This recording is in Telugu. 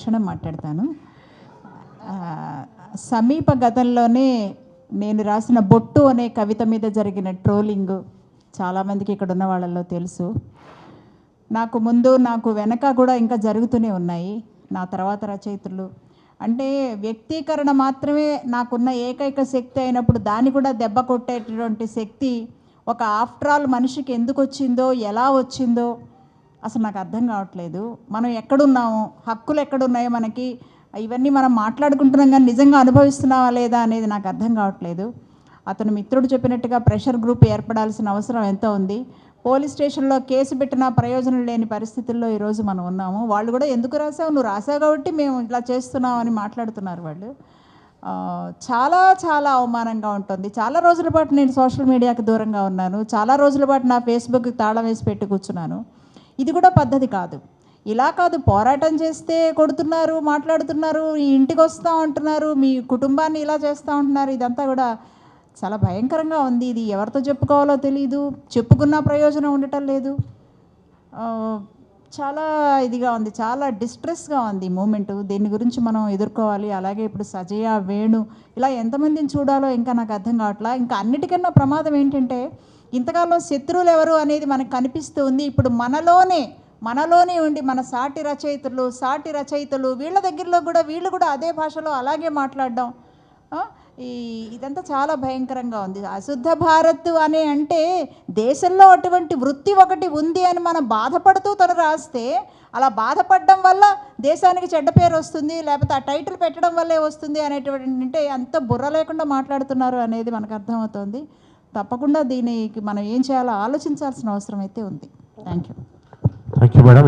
క్షణం మాట్లాడతాను. సమీప గతంలోనే నేను రాసిన బొట్టు అనే కవిత మీద జరిగిన ట్రోలింగ్ చాలామందికి ఇక్కడ ఉన్న వాళ్ళల్లో తెలుసు. నాకు ముందు నాకు వెనక కూడా ఇంకా జరుగుతూనే ఉన్నాయి. నా తర్వాత రచయితలు అంటే వ్యక్తీకరణ మాత్రమే నాకున్న ఏకైక శక్తి అయినప్పుడు దాన్ని కూడా దెబ్బ కొట్టేటటువంటి శక్తి ఒక ఆఫ్టర్ ఆల్ మనిషికి ఎందుకు వచ్చిందో, ఎలా వచ్చిందో అసలు నాకు అర్థం కావట్లేదు. మనం ఎక్కడున్నాము, హక్కులు ఎక్కడున్నాయో మనకి, ఇవన్నీ మనం మాట్లాడుకుంటున్నాం కానీ నిజంగా అనుభవిస్తున్నావా లేదా అనేది నాకు అర్థం కావట్లేదు. అతను మిత్రుడు చెప్పినట్టుగా ప్రెషర్ గ్రూప్ ఏర్పడాల్సిన అవసరం ఎంతో ఉంది. పోలీస్ స్టేషన్లో కేసు పెట్టినా ప్రయోజనం లేని పరిస్థితుల్లో ఈరోజు మనం ఉన్నాము. వాళ్ళు కూడా ఎందుకు రాసావు, నువ్వు రాసావు కాబట్టి మేము ఇట్లా చేస్తున్నావు అని మాట్లాడుతున్నారు వాళ్ళు. చాలా చాలా అవమానంగా ఉంటుంది. చాలా రోజుల పాటు నేను సోషల్ మీడియాకి దూరంగా ఉన్నాను. చాలా రోజుల పాటు నా ఫేస్బుక్కి తాళం వేసి పెట్టి కూర్చున్నాను. ఇది కూడా పద్ధతి కాదు. ఇలా కాదు, పోరాటం చేస్తే కొడుతున్నారు, మాట్లాడుతున్నారు, ఈ ఇంటికి వస్తూ ఉంటున్నారు, మీ కుటుంబాన్ని ఇలా చేస్తూ ఉంటున్నారు. ఇదంతా కూడా చాలా భయంకరంగా ఉంది. ఇది ఎవరితో చెప్పుకోవాలో తెలియదు, చెప్పుకున్న ప్రయోజనం ఉండటం లేదు. చాలా ఇదిగా ఉంది, చాలా డిస్ట్రెస్గా ఉంది ఈ మూమెంట్. దీని గురించి మనం ఎదుర్కోవాలి. అలాగే ఇప్పుడు సజయ, వేణు ఇలా ఎంతమందిని చూడాలో ఇంకా నాకు అర్థం కావట్లా. ఇంకా అన్నిటికన్నా ప్రమాదం ఏంటంటే ఇంతకాలం శత్రువులు ఎవరు అనేది మనకు కనిపిస్తూ ఉంది. ఇప్పుడు మనలోనే ఉండి మన సాటి రచయితలు వీళ్ళ దగ్గరలో కూడా వీళ్ళు కూడా అదే భాషలో అలాగే మాట్లాడడం, ఇదంతా చాలా భయంకరంగా ఉంది. అశుద్ధ భారత్ అనే అంటే దేశంలో అటువంటి వృత్తి ఒకటి ఉంది అని మనం బాధపడుతూ తను రాస్తే, అలా బాధపడడం వల్ల దేశానికి చెడ్డ పేరు వస్తుంది, లేకపోతే ఆ టైటిల్ పెట్టడం వల్లే వస్తుంది అనేటువంటి అంటే అంత బుర్ర లేకుండా మాట్లాడుతున్నారు అనేది మనకు అర్థమవుతుంది. తప్పకుండా దీనికి మనం ఏం చేయాలో ఆలోచించాల్సిన అవసరం అయితే ఉంది. Thank you. మేడం.